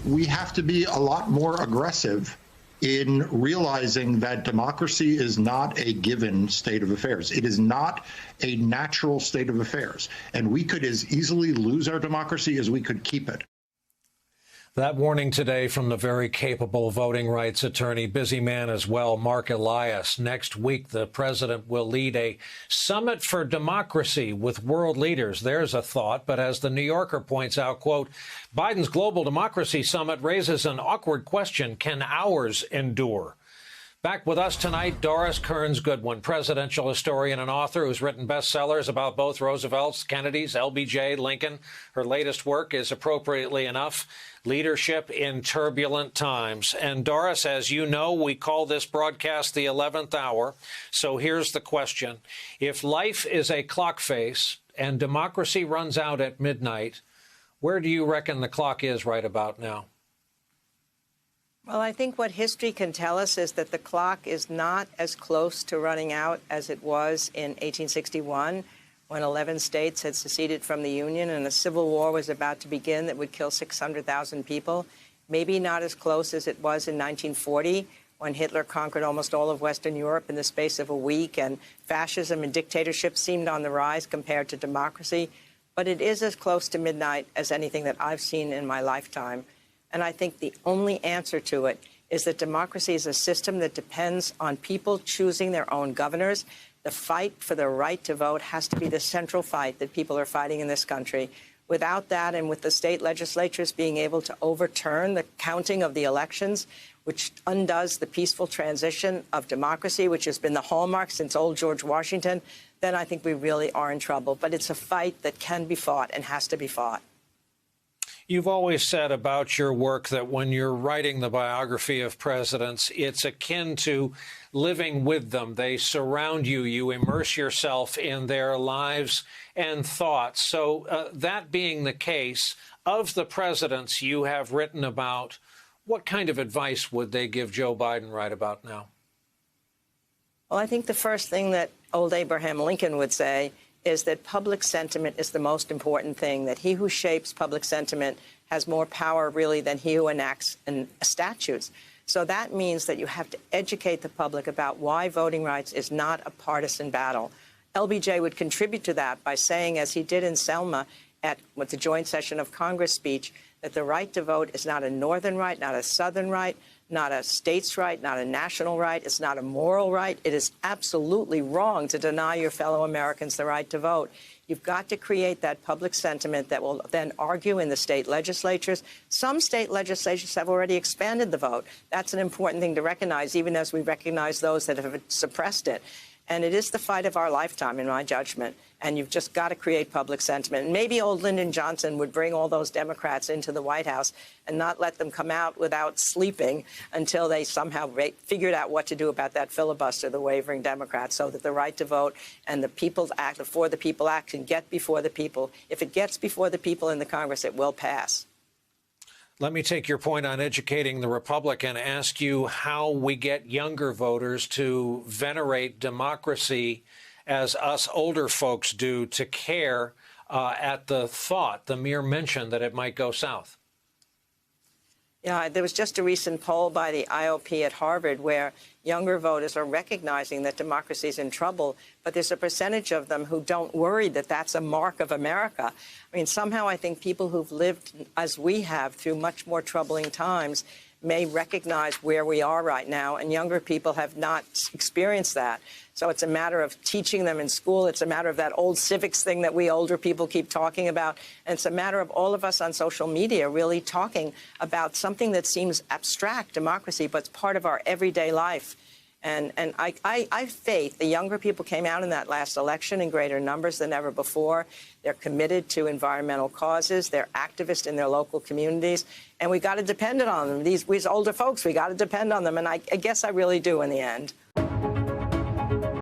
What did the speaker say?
we have to be a lot more aggressive in realizing that democracy is not a given state of affairs. It is not a natural state of affairs. And we could as easily lose our democracy as we could keep it. That warning today from the very capable voting rights attorney, busy man as well, Mark Elias. Next week, the president will lead a summit for democracy with world leaders. There's a thought. But as the New Yorker points out, quote, Biden's global democracy summit raises an awkward question. Can ours endure? Back with us tonight, Doris Kearns Goodwin, presidential historian and author who's written bestsellers about both Roosevelt's, Kennedy's, LBJ, Lincoln. Her latest work is, appropriately enough, Leadership in Turbulent Times. And Doris, as you know, we call this broadcast the 11th hour. So here's the question. If life is a clock face and democracy runs out at midnight, where do you reckon the clock is right about now? Well, I think what history can tell us is that the clock is not as close to running out as it was in 1861, when 11 states had seceded from the Union and a civil war was about to begin that would kill 600,000 people. Maybe not as close as it was in 1940, when Hitler conquered almost all of Western Europe in the space of a week, and fascism and dictatorship seemed on the rise compared to democracy. But it is as close to midnight as anything that I've seen in my lifetime. And I think the only answer to it is that democracy is a system that depends on people choosing their own governors. The fight for the right to vote has to be the central fight that people are fighting in this country. Without that, and with the state legislatures being able to overturn the counting of the elections, which undoes the peaceful transition of democracy, which has been the hallmark since old George Washington, then I think we really are in trouble. But it's a fight that can be fought and has to be fought. You've always said about your work that when you're writing the biography of presidents, it's akin to living with them. They surround you. You immerse yourself in their lives and thoughts. So that being the case, of the presidents you have written about, what kind of advice would they give Joe Biden right about now? Well, I think the first thing that old Abraham Lincoln would say is that public sentiment is the most important thing, that he who shapes public sentiment has more power, really, than he who enacts statutes. So that means that you have to educate the public about why voting rights is not a partisan battle. LBJ would contribute to that by saying, as he did in Selma with the joint session of Congress speech, that the right to vote is not a northern right, not a southern right, not a state's right, not a national right. It's not a moral right. It is absolutely wrong to deny your fellow Americans the right to vote. You've got to create that public sentiment that will then argue in the state legislatures. Some state legislatures have already expanded the vote. That's an important thing to recognize, even as we recognize those that have suppressed it. And it is the fight of our lifetime, in my judgment. And you've just got to create public sentiment. And maybe old Lyndon Johnson would bring all those Democrats into the White House and not let them come out without sleeping until they somehow figured out what to do about that filibuster, the wavering Democrats, so that the right to vote and the People's Act, the For the People Act, can get before the people. If it gets before the people in the Congress, it will pass. Let me take your point on educating the republic and ask you how we get younger voters to venerate democracy as us older folks do, to care at the thought, the mere mention that it might go south. Yeah, there was just a recent poll by the IOP at Harvard where younger voters are recognizing that democracy is in trouble, but there's a percentage of them who don't worry that that's a mark of America. I mean, somehow I think people who've lived, as we have, through much more troubling times may recognize where we are right now, and younger people have not experienced that. So it's a matter of teaching them in school. It's a matter of that old civics thing that we older people keep talking about. And it's a matter of all of us on social media really talking about something that seems abstract, democracy, but it's part of our everyday life. And I have faith the younger people came out in that last election in greater numbers than ever before. They're committed to environmental causes. They're activists in their local communities. And we got to depend on them. These older folks, we got to depend on them. And I guess I really do in the end.